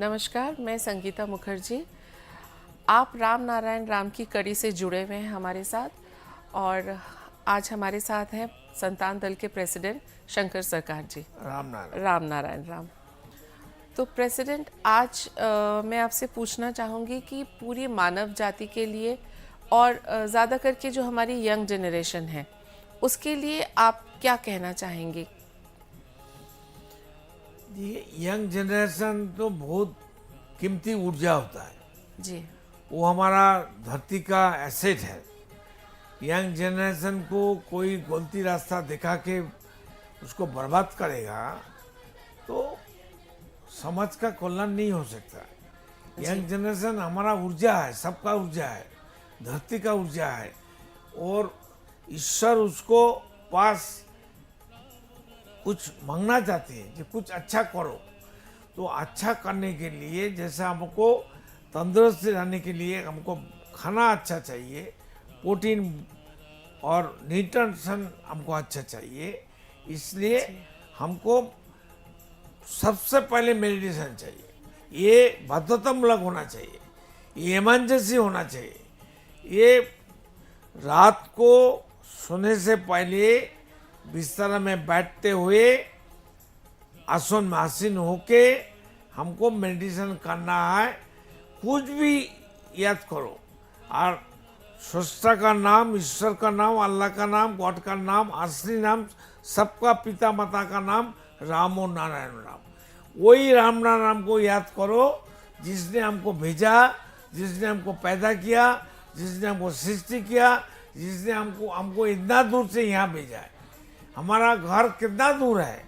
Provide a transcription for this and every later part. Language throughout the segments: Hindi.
नमस्कार, मैं संगीता मुखर्जी। आप राम नारायण राम की कड़ी से जुड़े हुए हैं हमारे साथ और आज हमारे साथ हैं संतान दल के प्रेसिडेंट शंकर सरकार जी। राम नारायण। राम नारायण राम। तो प्रेसिडेंट, आज मैं आपसे पूछना चाहूँगी कि पूरी मानव जाति के लिए और ज़्यादा करके जो हमारी यंग जनरेशन है उसके लिए आप क्या कहना चाहेंगे? ये यंग जनरेशन तो बहुत कीमती ऊर्जा होता है, जी वो हमारा धरती का एसेट है। यंग जनरेशन को कोई गलती रास्ता दिखा के उसको बर्बाद करेगा तो समाज का कल्याण नहीं हो सकता। यंग जनरेशन हमारा ऊर्जा है, सबका ऊर्जा है, धरती का ऊर्जा है और ईश्वर उसको पास कुछ मांगना चाहते हैं कि कुछ अच्छा करो। तो अच्छा करने के लिए जैसा हमको तंदुरुस्त रहने के लिए हमको खाना अच्छा चाहिए, प्रोटीन और न्यूट्रिशन हमको अच्छा चाहिए, इसलिए हमको सबसे पहले मेडिटेशन चाहिए। ये बाध्यतामूलक होना चाहिए, ये इमरजेंसी होना चाहिए। ये रात को सोने से पहले बिस्तर में बैठते हुए आसन में आसीन होके हमको मेडिटेशन करना है। कुछ भी याद करो और सृष्टा का नाम, ईश्वर का नाम, अल्लाह का नाम, गॉड का नाम, असली नाम, सबका पिता माता का नाम राम और नारायण राम। वही राम नारायण को याद करो जिसने हमको भेजा, जिसने हमको पैदा किया, जिसने हमको सृष्टि किया, जिसने हमको इतना दूर से यहाँ भेजा है। हमारा घर कितना दूर है,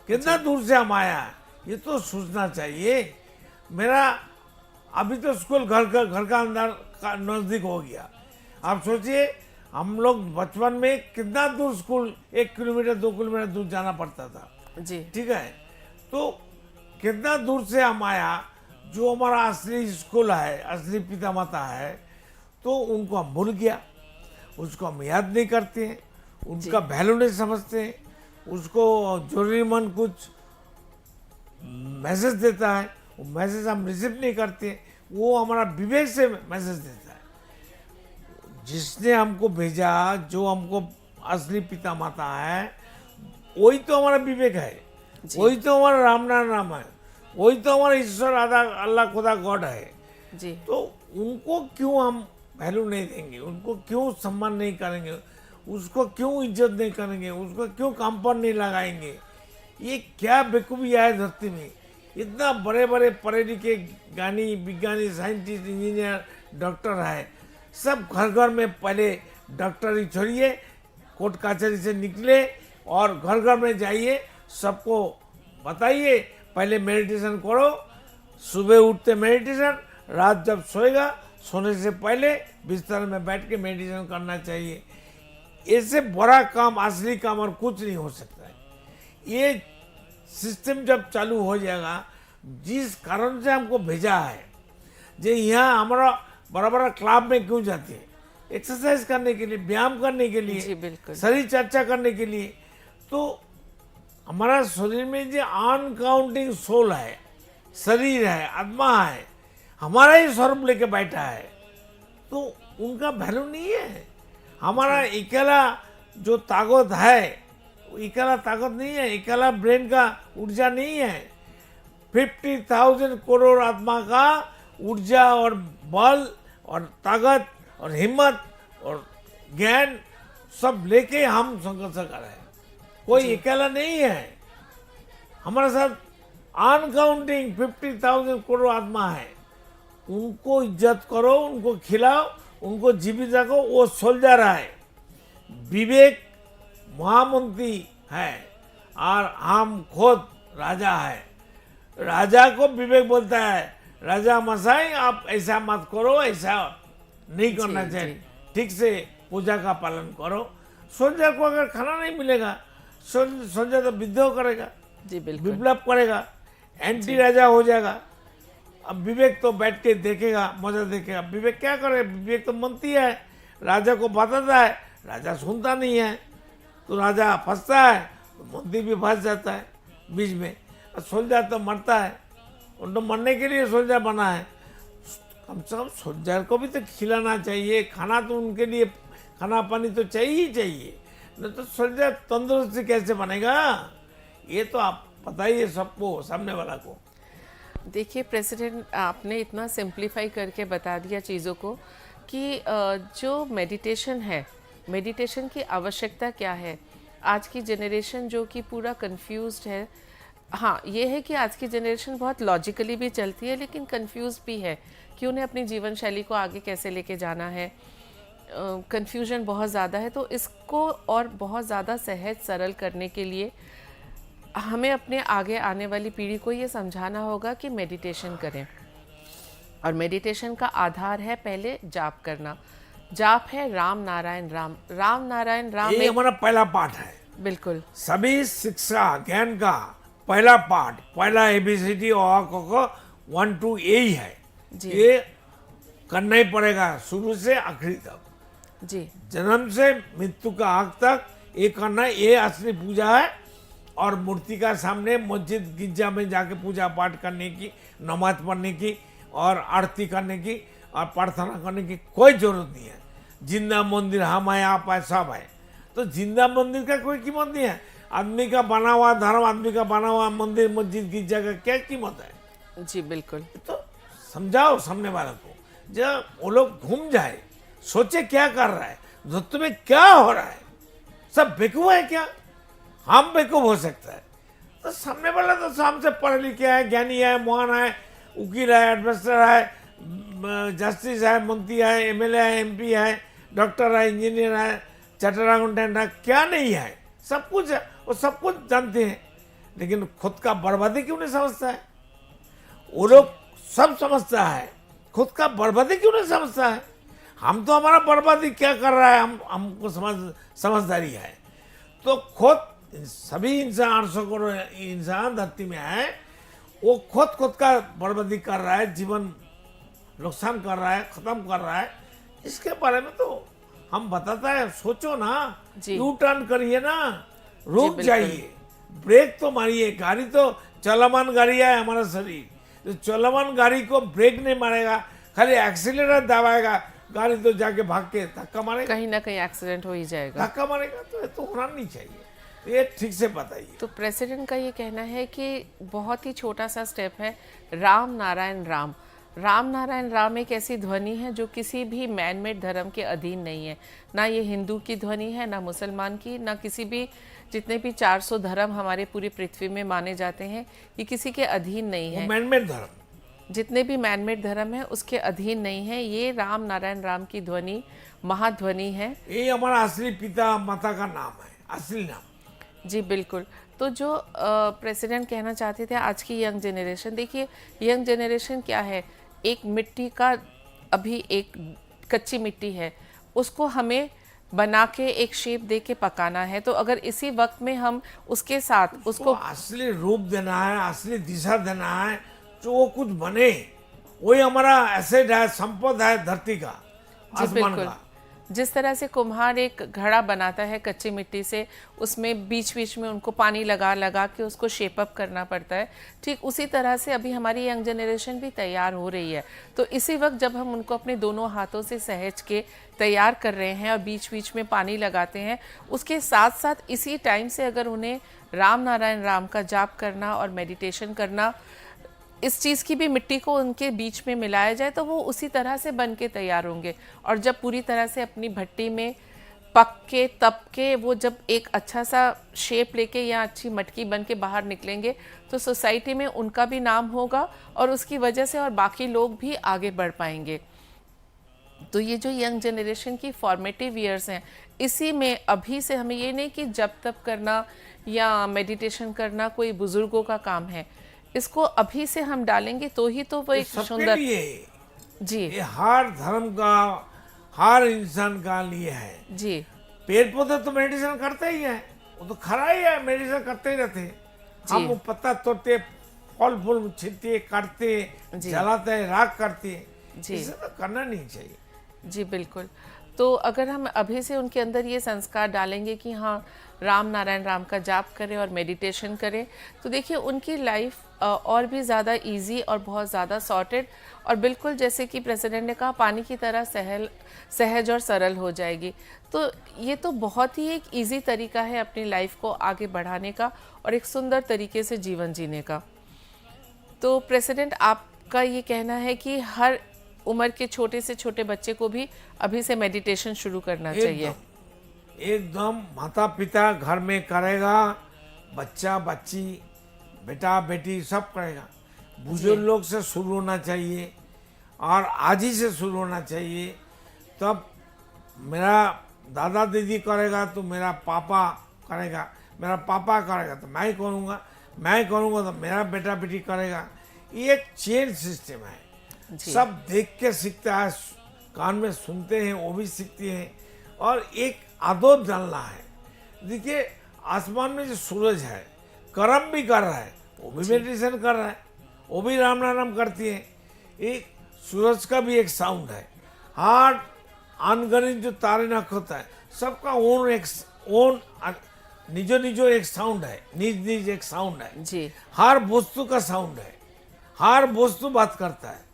कितना दूर से हम आया है, ये तो सोचना चाहिए। मेरा अभी तो स्कूल घर का अंदर का नज़दीक हो गया। आप सोचिए हम लोग बचपन में कितना दूर स्कूल 1 किलोमीटर 2 किलोमीटर दूर जाना पड़ता था। जी ठीक है, तो कितना दूर से हम आया। जो हमारा असली स्कूल है, असली पिता माता है, तो उनको हम भूल गया, उसको हम याद नहीं करते हैं, उनका वैल्यू नहीं समझते हैं। उसको जरूरीमंद कुछ मैसेज देता है, वो मैसेज हम रिसीव नहीं करते, वो हमारा विवेक से मैसेज देता है। जिसने हमको भेजा, जो हमको असली पिता माता है, वही तो हमारा विवेक है, वही तो हमारा राम नाम है, वही तो हमारा ईश्वर आधा अल्लाह खुदा गॉड है। जी तो उनको क्यों हम वैल्यू नहीं देंगे, उनको क्यों सम्मान नहीं करेंगे, उसको क्यों इज्जत नहीं करेंगे, उसको क्यों काम पर नहीं लगाएंगे? ये क्या बेवकूफ़ी है धरती में। इतना बड़े बड़े पढ़े लिखे ज्ञानी, विज्ञानी, साइंटिस्ट, इंजीनियर, डॉक्टर है, सब घर घर में पहले डॉक्टरी छोड़िए, कोर्ट कचहरी से निकले और घर घर में जाइए, सबको बताइए पहले मेडिटेशन करो। सुबह उठते मेडिटेशन, रात जब सोएगा सोने से पहले बिस्तर में बैठ के मेडिटेशन करना चाहिए। ऐसे बड़ा काम, असली काम और कुछ नहीं हो सकता है। ये सिस्टम जब चालू हो जाएगा, जिस कारण से हमको भेजा है, जो यहाँ हमारा बड़ा बड़ा क्लब में क्यों जाते हैं? एक्सरसाइज करने के लिए, व्यायाम करने के जी लिए, बिल्कुल। शरीर चर्चा करने के लिए। तो हमारा शरीर में जो अनकाउंटिंग सोल है, शरीर है, आत्मा है, हमारा ही स्वरूप लेके बैठा है, तो उनका वैल्यू नहीं है। हमारा अकेला जो ताकत है, अकेला ताकत नहीं है, अकेला ब्रेन का ऊर्जा नहीं है। 50,000 करोड़ आत्मा का ऊर्जा और बल और ताकत और हिम्मत और ज्ञान सब लेके हम संघर्ष कर रहे हैं। कोई अकेला नहीं है। हमारे साथ अनकाउंटिंग 50,000 करोड़ आत्मा है। उनको इज्जत करो, उनको खिलाओ, उनको जीवित रखो। वो सोल्जर है, विवेक महामंत्री है और हम खुद राजा है। राजा को विवेक बोलता है, राजा मसाई आप ऐसा मत करो, ऐसा नहीं करना चाहिए, ठीक से पूजा का पालन करो। सोल्जर को अगर खाना नहीं मिलेगा, सोल्जर तो विद्रोह करेगा, जी बिल्कुल। विप्लव करेगा, एंटी राजा हो जाएगा। अब विवेक तो बैठ के देखेगा, मजा देखेगा। विवेक क्या करे? विवेक तो मंत्री है, राजा को बताता है, राजा सुनता नहीं है, तो राजा फंसता है, तो मंत्री भी फंस जाता है बीच में, सोल्जर तो मरता है। उन तो मरने के लिए सोल्जर बना है। कम से कम सोल्जर को भी तो खिलाना चाहिए, खाना तो उनके लिए खाना पानी तो चाहिए ही चाहिए, नहीं तो सोल्जर तंदुरुस्ती कैसे बनेगा? ये तो आप पता ही है सबको, सामने वाला को। देखिए प्रेसिडेंट, आपने इतना सिंप्लीफाई करके बता दिया चीज़ों को कि जो मेडिटेशन है, मेडिटेशन की आवश्यकता क्या है। आज की जनरेशन जो कि पूरा कंफ्यूज्ड है। हाँ, ये है कि आज की जनरेशन बहुत लॉजिकली भी चलती है लेकिन कंफ्यूज भी है कि उन्हें अपनी जीवन शैली को आगे कैसे लेके जाना है। कंफ्यूजन बहुत ज़्यादा है, तो इसको और बहुत ज़्यादा सहज सरल करने के लिए हमें अपने आगे आने वाली पीढ़ी को ये समझाना होगा कि मेडिटेशन करें। और मेडिटेशन का आधार है पहले जाप करना। जाप है राम नारायण राम, राम नारायण राम। ये हमारा पहला पाठ है। बिल्कुल, सभी शिक्षा ज्ञान का पहला पाठ, पहला एबीसीडी और 1 to 8 यही है। जी। ये करना ही पड़ेगा शुरू से आखिरी तक, जी जन्म से मृत्यु का आग तक ये करना, ये असली पूजा है। और मूर्ति का सामने मस्जिद गिरजा में जाके पूजा पाठ करने की, नमाज पढ़ने की और आरती करने की और प्रार्थना करने की कोई जरूरत नहीं है। जिंदा मंदिर हम है, आप है, सब है। तो जिंदा मंदिर का कोई कीमत नहीं है। आदमी का बना हुआ धर्म, आदमी का बना हुआ मंदिर मस्जिद गिरजा का क्या कीमत है? जी बिल्कुल। तो समझाओ सामने वाले को, जब वो लोग घूम जाए, सोचे क्या कर रहा है, धुत में क्या हो रहा है। सब बेवकूफ है क्या? हम बेवकूफ हो सकता है? तो सामने वाला तो हमसे पढ़े लिखे है, ज्ञानी है, महान है, वकील है, एडमिनिस्ट्रेटर है, जस्टिस है, मंत्री है, एमएलए है, एमपी है, डॉक्टर है, इंजीनियर है, चार्टर्ड अकाउंटेंट है, क्या नहीं है? सब कुछ है, वो सब कुछ जानते हैं, लेकिन खुद का बर्बादी क्यों नहीं समझता है? वो लोग सब समझता है, खुद का बर्बादी क्यों नहीं समझता है? हम तो हमारा बर्बादी क्या कर रहा है, हमको समझदारी है। तो खुद सभी इंसान 800 करोड़ इंसान धरती में है, वो खुद का बर्बादी कर रहा है, जीवन नुकसान कर रहा है, खत्म कर रहा है। इसके बारे में तो हम बताता है, सोचो ना, यू टर्न करिए ना, रुक जाइए, ब्रेक तो मारिए। गाड़ी तो चलमान गाड़ी है हमारा शरीर, तो चलमान गाड़ी को ब्रेक नहीं मारेगा, खाली एक्सीलरेटर दबाएगा, गाड़ी तो जाके भाग के धक्का मारेगा, कहीं ना कहीं एक्सीडेंट हो ही जाएगा, धक्का मारेगा। तो ये तो होना नहीं चाहिए, ये ठीक से बताइए। तो प्रेसिडेंट का ये कहना है कि बहुत ही छोटा सा स्टेप है राम नारायण राम। राम नारायण राम एक ऐसी ध्वनि है जो किसी भी मैन मेड धर्म के अधीन नहीं है। ना ये हिंदू की ध्वनि है, ना मुसलमान की, ना किसी भी, जितने भी 400 धर्म हमारे पूरी पृथ्वी में माने जाते हैं, ये किसी के अधीन नहीं है। मैन मेड धर्म, जितने भी मैन मेड धर्म है उसके अधीन नहीं है। ये राम नारायण राम की ध्वनि महाध्वनि है। ये हमारा असली पिता माता का नाम है, असली नाम। जी बिल्कुल। तो जो प्रेसिडेंट कहना चाहते थे आज की यंग जनरेशन, देखिए यंग जनरेशन क्या है, एक मिट्टी का, अभी एक कच्ची मिट्टी है, उसको हमें बना के एक शेप दे के पकाना है। तो अगर इसी वक्त में हम उसके साथ उसको असली रूप देना है, असली दिशा देना है, जो वो कुछ बने, वही हमारा एसेट है, संपद है धरती का, आसमान का। जिस तरह से कुम्हार एक घड़ा बनाता है कच्ची मिट्टी से, उसमें बीच बीच में उनको पानी लगा लगा के उसको शेप अप करना पड़ता है, ठीक उसी तरह से अभी हमारी यंग जनरेशन भी तैयार हो रही है। तो इसी वक्त जब हम उनको अपने दोनों हाथों से सहेज के तैयार कर रहे हैं और बीच बीच में पानी लगाते हैं, उसके साथ साथ इसी टाइम से अगर उन्हें राम नारायण राम का जाप करना और मेडिटेशन करना, इस चीज़ की भी मिट्टी को उनके बीच में मिलाया जाए, तो वो उसी तरह से बन के तैयार होंगे। और जब पूरी तरह से अपनी भट्टी में पक के तप के वो जब एक अच्छा सा शेप लेके या अच्छी मटकी बन के बाहर निकलेंगे, तो सोसाइटी में उनका भी नाम होगा और उसकी वजह से और बाकी लोग भी आगे बढ़ पाएंगे। तो ये जो यंग जनरेशन की फॉर्मेटिव ईयर्स हैं, इसी में अभी से हमें ये नहीं कि जब तप करना या मेडिटेशन करना कोई बुजुर्गों का काम है, इसको अभी से हम डालेंगे तो ही तो वो एक सुंदर जी, ये हर धर्म का, हर इंसान का लिए है जी। पेड़ पौधे तो मेडिटेशन करते ही है, वो तो खरा ही है, मेडिटेशन करते ही रहते हैं। हम वो पत्ता तोड़ते, फल फूल छीनते, काटते, जलाते, राख करते, इसे तो करना नहीं चाहिए। जी बिल्कुल। तो अगर हम अभी से उनके अंदर ये संस्कार डालेंगे कि हाँ राम नारायण राम का जाप करें और मेडिटेशन करें, तो देखिए उनकी लाइफ और भी ज़्यादा इजी और बहुत ज़्यादा सॉर्टेड, और बिल्कुल जैसे कि प्रेसिडेंट ने कहा पानी की तरह सहज और सरल हो जाएगी। तो ये तो बहुत ही एक इजी तरीका है अपनी लाइफ को आगे बढ़ाने का और एक सुंदर तरीके से जीवन जीने का। तो प्रेसिडेंट, आपका ये कहना है कि हर उम्र के छोटे से छोटे बच्चे को भी अभी से मेडिटेशन शुरू करना चाहिए? एकदम माता पिता घर में करेगा, बच्चा बच्ची बेटा बेटी सब करेगा। बुजुर्ग लोग से शुरू होना चाहिए और आज ही से शुरू होना चाहिए। तब मेरा दादा दीदी करेगा तो मेरा पापा करेगा, मेरा पापा करेगा तो मैं करूँगा, मैं करूँगा तो मेरा बेटा बेटी करेगा। ये एक चेन सिस्टम है। सब देख के सीखता है, कान में सुनते हैं वो भी सीखते हैं, और एक आदत डालना है। देखिए आसमान में जो सूरज है कर्म भी कर रहा है, वो भी मेडिटेशन कर रहा है, वो भी राम नाम करती है। एक सूरज का भी एक साउंड है। हार्ट अनगणित जो तारे नक्षत्र है सबका ओन निजो निजो एक साउंड है, निज निज एक साउंड है जी। हर वस्तु का साउंड है, हर वस्तु बात करता है,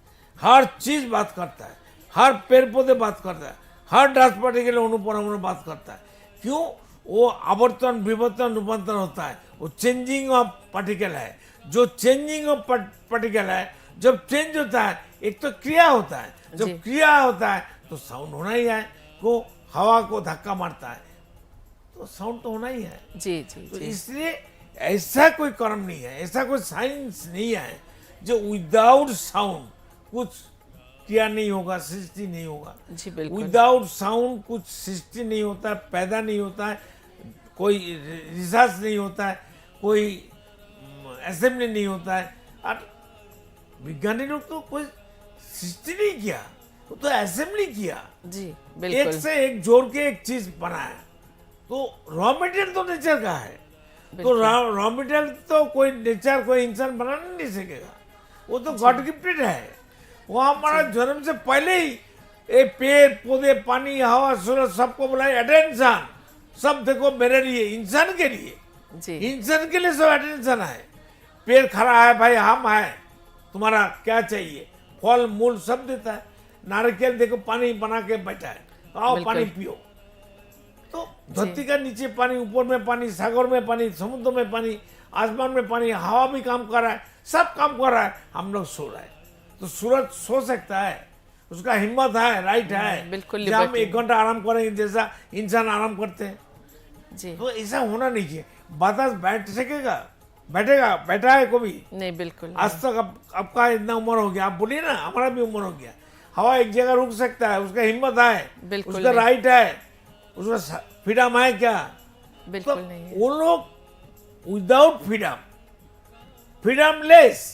हर चीज बात करता है, हर पेड़ पौधे बात करता है, हर डास पार्टिकल अनुपरमाणु बात करता है। क्यों? वो आवर्तन विवर्तन रूपांतरण होता है, वो चेंजिंग ऑफ पार्टिकल है। जो चेंजिंग ऑफ पार्टिकल है, जब चेंज होता है एक तो क्रिया होता है, जब क्रिया होता है तो साउंड होना ही है। को हवा को धक्का मारता है तो साउंड तो होना ही है। जी जी तो जी। इसलिए ऐसा कोई कर्म नहीं है, ऐसा कोई साइंस नहीं है जो विदाउट साउंड कुछ किया नहीं होगा, सृष्टि नहीं होगा। जी बिल्कुल। विदाउट साउंड कुछ सृष्टि नहीं होता है, पैदा नहीं होता है, कोई रिसर्च नहीं होता है, कोई असेंबली नहीं होता है। और विज्ञानी लोग तो कोई सृष्टि नहीं किया, वो तो असेंबली किया। जी एक बिल्कुल। से एक जोड़ के एक चीज बनाया। तो रॉ मटेरियल तो नेचर का है, तो रॉ मटेरियल तो कोई नेचर कोई इंसान बना नहीं सकेगा, वो तो गॉड गिफ्टेड है। वो हमारा जन्म से पहले ही ये पेड़ पौधे पानी हवा सूरज सबको बुलाए अटेंशन, सब देखो मेरे लिए, इंसान के लिए जी इंसान के लिए सब अटेंशन है। पेड़ खड़ा है भाई, हम है, तुम्हारा क्या चाहिए, फल मूल सब देता है। नारिकेल देखो पानी बना के बैठा है, आओ पानी पियो। तो धरती का नीचे पानी, ऊपर में पानी, सागर में पानी, समुद्र में पानी, आसमान में पानी, हवा भी काम कर रहा है, सब काम कर रहा है, हम लोग सो रहे हैं। तो सूरज सो सकता है, उसका हिम्मत है, राइट है। बिल्कुल। जब हम 1 घंटा आराम करेंगे जैसा इंसान आराम करते हैं, जी तो ऐसा होना नहीं चाहिए। बातास बैठ सकेगा, बैठेगा, बैठा है कभी? नहीं बिल्कुल। आज तक आपका इतना उम्र हो गया, आप बोलिए ना हमारा भी उम्र हो गया। हवा एक जगह रुक सकता है, उसका हिम्मत है, बिल्कुल उसका राइट है, उसका फ्रीडम है क्या? बिल्कुल तो नहीं है। वो लोग विदाउट फ्रीडम, फ्रीडमलेस,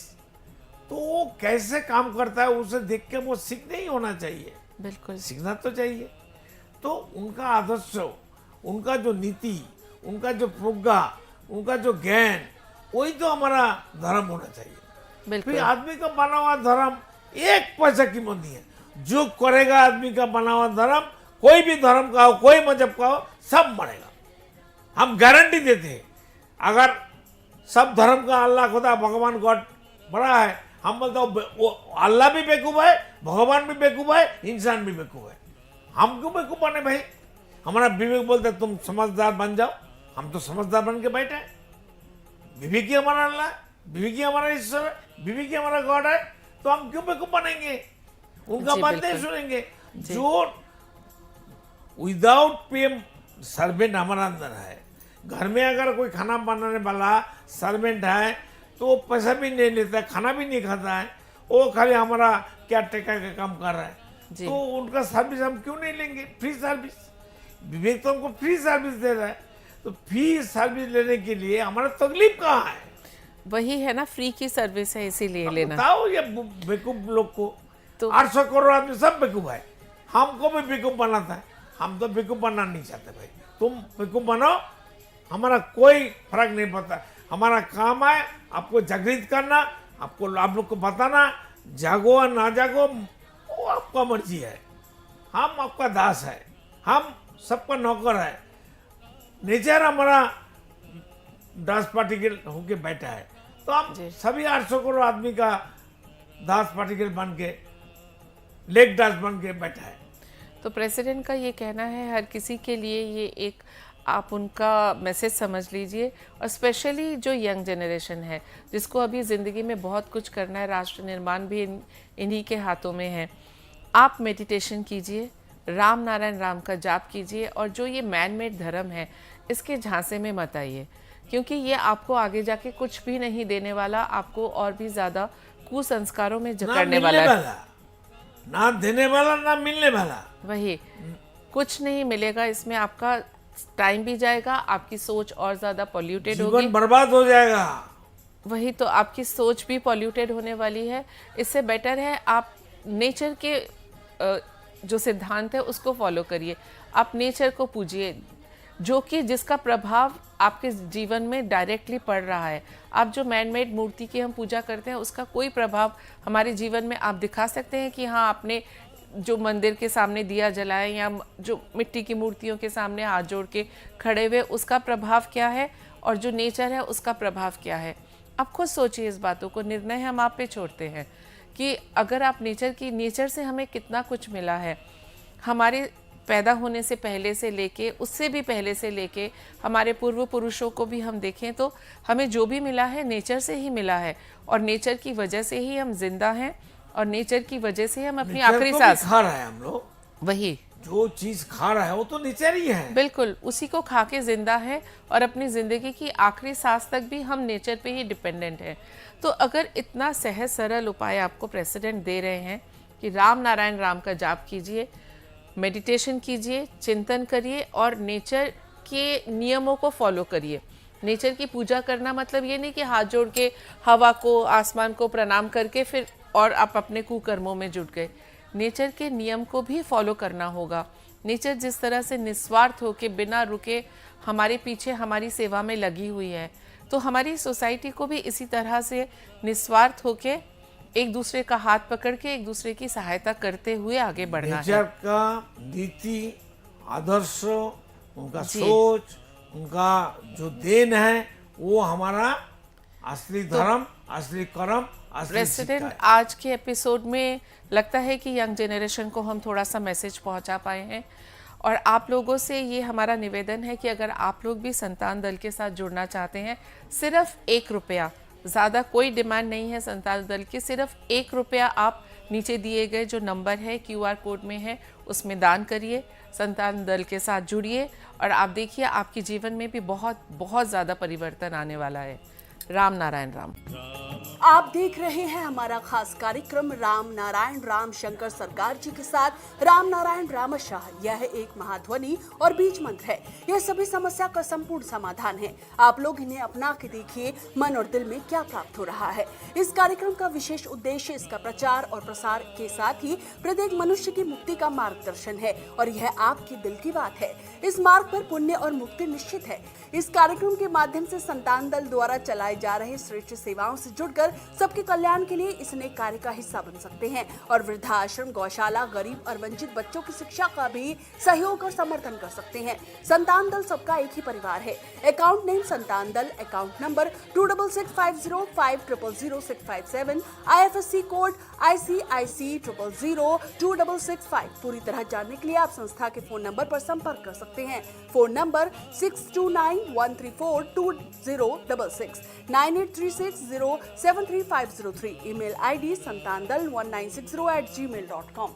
तो वो कैसे काम करता है उसे देख के वो सीखने ही होना चाहिए, बिल्कुल सीखना तो चाहिए। तो उनका आदर्श, उनका जो नीति, उनका जो प्रज्ञा, उनका जो ज्ञान, वही तो हमारा धर्म होना चाहिए। बिल्कुल। फिर आदमी का बना हुआ धर्म 1 पैसा कीमत नहीं है। जो करेगा आदमी का बना हुआ धर्म, कोई भी धर्म का हो, कोई मजहब का हो, सब मरेगा। हम गारंटी देते हैं। अगर सब धर्म का अल्लाह खुदा भगवान गॉड बड़ा है, हम बोलते वो अल्लाह भी बेवकूफ है, भगवान भी बेवकूफ है, इंसान भी बेवकूफ है। हम क्यों बेवकूफ बने भाई? हमारा विवेक बोलते तुम समझदार बन जाओ, हम तो समझदार बन के बैठे हैं। विवेक ही हमारा अल्लाह है, विवेक ही हमारा ईश्वर है, विवेक ही हमारा गॉड है, तो हम क्यों बेवकूफ बनेंगे? उनका बात नहीं सुनेंगे। जो विदाउट पे सर्वेंट हमारा अंदर है। घर में अगर कोई खाना बनाने वाला सर्वेंट है तो वो पैसा भी नहीं लेता, खाना भी नहीं खाता है, वो खाली हमारा क्या टेका का काम कर रहा है। तो उनका सर्विस हम क्यों नहीं लेंगे? Free service. विवेक तो हमको फ्री सर्विस दे रहा है, तो फ्री सर्विस लेने के लिए हमारा तकलीफ कहाँ है? वही है ना, फ्री की सर्विस है इसीलिए लेना। बताओ ये बेवकूफ लोग को। तो 800 करोड़ आदमी सब बेवकूफ है, हमको भी बेवकूफ बनाता है। हम तो बेवकूफ बनना नहीं चाहते भाई, तुम बेवकूफ बनो, हमारा कोई फर्क नहीं पड़ता। हमारा काम है आपको जागृत करना, आपको आप लोग को बताना, जागो और ना जागो वो आपका मर्जी है। हम आपका दास है, हम सबका नौकर है। नेचर हमारा डांस पार्टिकल होके बैठा है, तो हम सभी 800 करोड़ आदमी का दास पार्टिकल बन के, लेग दास बन के बैठा है। तो प्रेसिडेंट का ये कहना है हर किसी के लिए ये एक आप उनका मैसेज समझ लीजिए, और स्पेशली जो यंग जनरेशन है जिसको अभी ज़िंदगी में बहुत कुछ करना है, राष्ट्र निर्माण भी इन्हीं के हाथों में है। आप मेडिटेशन कीजिए, राम नारायण राम का जाप कीजिए, और जो ये मैन मेड धर्म है इसके झांसे में मत आइए, क्योंकि ये आपको आगे जाके कुछ भी नहीं देने वाला, आपको और भी ज़्यादा कुसंस्कारों में जकड़ने वाला है। ना देने वाला ना मिलने वाला, वही कुछ नहीं मिलेगा इसमें, आपका टाइम भी जाएगा, आपकी सोच और ज़्यादा पॉल्यूटेड होगी, जीवन बर्बाद हो जाएगा। वही तो, आपकी सोच भी पॉल्यूटेड होने वाली है। इससे बेटर है आप नेचर के जो सिद्धांत है उसको फॉलो करिए, आप नेचर को पूजिए, जो कि जिसका प्रभाव आपके जीवन में डायरेक्टली पड़ रहा है। आप जो मैन मेड मूर्ति की हम पूजा करते हैं उसका कोई प्रभाव हमारे जीवन में आप दिखा सकते हैं कि हाँ, आपने जो मंदिर के सामने दिया जलाया या जो मिट्टी की मूर्तियों के सामने हाथ जोड़ के खड़े हुए, उसका प्रभाव क्या है, और जो नेचर है उसका प्रभाव क्या है। आप खुद सोचिए इस बातों को, निर्णय हम आप पे छोड़ते हैं कि अगर आप नेचर से हमें कितना कुछ मिला है, हमारे पैदा होने से पहले से लेके, उससे भी पहले से लेके हमारे पूर्व पुरुषों को भी हम देखें तो हमें जो भी मिला है नेचर से ही मिला है, और नेचर की वजह से ही हम जिंदा हैं, और नेचर की वजह से हम अपनी आखिरी सांस खा रहा है। हम लोग वही जो चीज खा रहा है वो तो नेचर ही है, बिल्कुल उसी को खा के जिंदा है, और अपनी जिंदगी की आखिरी सांस तक भी हम नेचर पे ही डिपेंडेंट हैं। तो अगर इतना सहज सरल उपाय आपको प्रेसिडेंट दे रहे हैं कि राम नारायण राम का जाप कीजिए, मेडिटेशन कीजिए, चिंतन करिए, और नेचर के नियमों को फॉलो करिए। नेचर की पूजा करना मतलब ये नहीं कि हाथ जोड़ के हवा को, आसमान को प्रणाम करके फिर और आप अपने कुकर्मों में जुट गए। नेचर के नियम को भी फॉलो करना होगा। नेचर जिस तरह से निस्वार्थ होके बिना रुके हमारे पीछे हमारी सेवा में लगी हुई है, तो हमारी सोसाइटी को भी इसी तरह से निस्वार्थ होके एक दूसरे का हाथ पकड़ के एक दूसरे की सहायता करते हुए आगे बढ़ना है। नेचर का नीति, आदर्श, उनका सोच, उनका जो देन है, वो हमारा असली धर्म, असली कर्म, असली प्रेसिडेंट, सिक्का है। आज के एपिसोड में लगता है कि यंग जनरेशन को हम थोड़ा सा मैसेज पहुंचा पाए हैं, और आप लोगों से ये हमारा निवेदन है कि अगर आप लोग भी संतान दल के साथ जुड़ना चाहते हैं, सिर्फ 1 रुपया, ज़्यादा कोई डिमांड नहीं है संतान दल की, सिर्फ 1 रुपया आप नीचे दिए गए जो नंबर है QR कोड में है उसमें दान करिए, संतान दल के साथ जुड़िए, और आप देखिए आपके जीवन में भी बहुत बहुत ज़्यादा परिवर्तन आने वाला है। राम नारायण राम। आप देख रहे हैं हमारा खास कार्यक्रम राम नारायण राम शंकर सरकार जी के साथ राम नारायण रामशाह। यह एक महाध्वनि और बीज मंत्र है। यह सभी समस्या का संपूर्ण समाधान है। आप लोग इन्हें अपना के देखिए, मन और दिल में क्या प्राप्त हो रहा है। इस कार्यक्रम का विशेष उद्देश्य इसका प्रचार और प्रसार के साथ ही प्रत्येक मनुष्य की मुक्ति का मार्गदर्शन है, और यह आपके दिल की बात है। इस मार्ग पर पुण्य और मुक्ति निश्चित है। इस कार्यक्रम के माध्यम से संतान दल द्वारा चलाए जा रहे श्रेष्ठ सेवाओं से जुड़कर सबके कल्याण के लिए इस नेक कार्य का हिस्सा बन सकते हैं, और वृद्धाश्रम, गौशाला, गरीब और वंचित बच्चों की शिक्षा का भी सहयोग और समर्थन कर सकते हैं। संतान दल सबका एक ही परिवार है। अकाउंट नेम संतान दल, account number 266505000657, IFSC code ICIC 00026665। पूरी तरह जानने के लिए आप संस्था के फोन नंबर पर संपर्क कर सकते हैं। Phone number 6291342066, 9836073503। Email ID santandal1960@gmail.com।